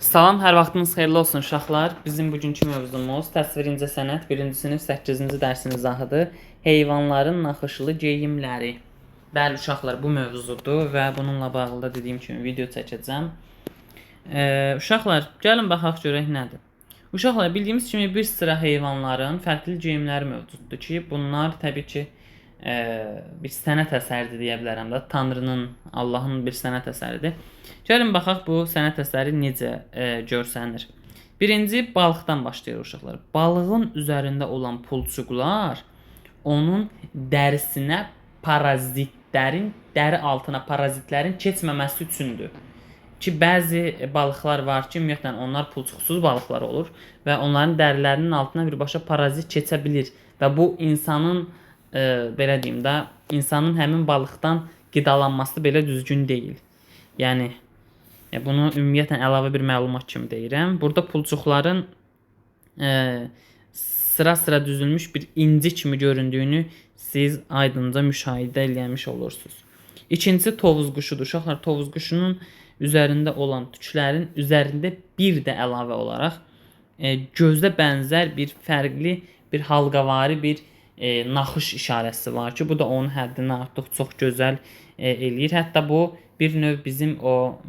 Salam, hər vaxtınız xeyirli olsun uşaqlar. Bizim bugünkü mövzumuz təsvir incəsənət 1-ci sinif 8-ci dərsin izahıdır. Heyvanların naxışlı geyimləri. Bəli uşaqlar, bu mövzudur və bununla bağlı da dediyim kimi video çəkəcəm. Uşaqlar, gəlin baxaq görək nədir. Uşaqlar, bildiyimiz kimi bir sıra heyvanların fərqli geyimləri mövcuddur ki, bunlar təbii ki bir sənət əsəridir deyə bilərəm də. Tanrının, Allahın bir sənət əsəridir. Gəlin baxaq bu sənət əsəri necə görsənir. Birinci balıqdan başlayırıq uşaqlar. Balığın üzərində olan pulçuqlar onun dərisinə parazitlərin, dəri altına parazitlərin keçməməsi üçündür. Ki bəzi balıqlar var ki, ümumiyyətlə onlar pulçuqsuz balıqlar olur və onların dərilərinin altına birbaşa parazit keçə bilir və bu insanın belə deyim də, insanın həmin balıqdan qidalanması belə düzgün deyil. Yəni bunu ümumiyyətlə əlavə bir məlumat kimi deyirəm. Burada pulçuqların sıra-sıra düzülmüş bir inci kimi göründüyünü siz aydınca müşahidə eləmiş olursunuz. İkinci tovuz quşudur. Uşaqlar, tovuz quşunun üzərində olan tüklərin üzərində bir də əlavə olaraq gözdə bənzər bir fərqli, bir halqavari bir naxış işarəsi var ki, bu da onun həddini artıq çox gözəl eləyir. Hətta bu bir növ bizim o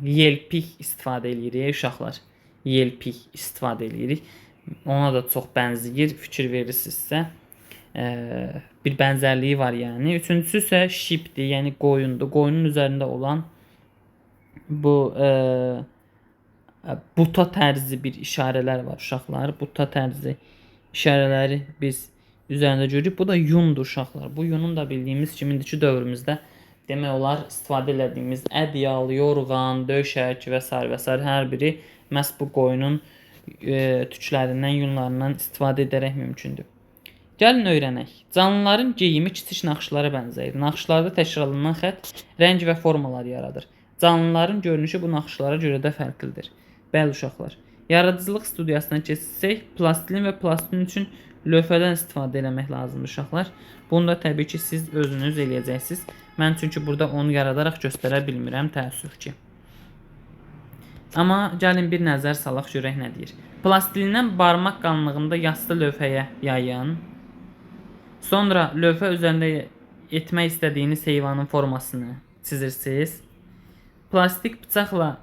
yelpik istifadə eləyirik uşaqlar. Yelpik istifadə eləyirik. Ona da çox bənzəyir, fikir verirsinizsə. Bir bənzərliyi var yəni. Üçüncüsü isə şipdir, yəni qoyundur. Qoyunun üzərində olan bu buta tərzi bir işarələr var uşaqlar. Buta tərzi işarələri biz üzərində görürük. Bu da yundur uşaqlar. Bu yunun da bildiyimiz kimi indiki dövrümüzdə demək olar istifadə etdiyimiz ədyal, yorğan, döşək və s. və s. hər biri məhz bu qoyunun tüklərindən, yunlarından istifadə edərək mümkündür. Gəlin öyrənək. Canlıların geyimi kiçik naxışlara bənzəyir. Naxışlarda təkrarlanan xətt, rəng və formalar yaradır. Canlıların görünüşü bu naxışlara görə də fərqlidir. Bəli uşaqlar. Yaradıcılıq studiyasına keçsək, plastilin və plastilin üçün lövhədən istifadə eləmək lazımdır uşaqlar. Bunu da təbii ki siz özünüz eləyəcəksiniz. Mən çünki burada onu yaradaraq göstərə bilmirəm, təəssüf ki. Amma gəlin bir nəzər salaq görək nə deyir. Plastilindən barmaq qalınlığında yastı lövhəyə yayın. Sonra lövhə üzərində etmək istədiyiniz heyvanın formasını çizirsiniz. Plastik bıçaqla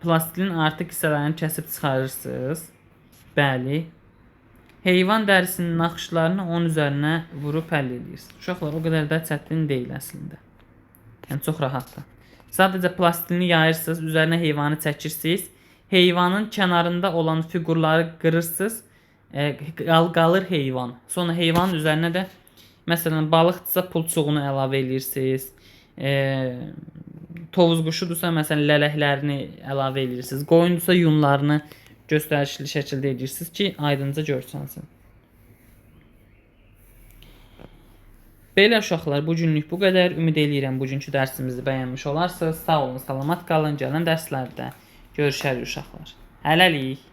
plastilin artıq hissələrini kəsib çıxarırsınız. Bəli. Heyvan dərisinin naxışlarını onun üzərinə vurub həll edirsiniz. Uşaqlar, o qədər də çətin deyil əslində. Yəni çox rahatdır. Sadəcə plastilini yayırsınız, üzərinə heyvanı çəkirsiniz. Heyvanın kənarında olan fiqurları qırırsınız. Qalır heyvan. Sonra heyvanın üzərinə də məsələn balıqdırsa pulçuğunu əlavə edirsiniz. Tovuz quşudursa məsələn lələklərini əlavə edirsiniz. Qoyundursa yunlarını göstərişli şəkildə edirsiniz ki, aydınca görsənsın. Belə uşaqlar, bugünlük bu qədər. Ümid eləyirəm bugünkü dərsimizi bəyənmiş olarsınız. Sağ olun, salamat qalın. Gələn dərslərdə görüşərik uşaqlar. Hələlik.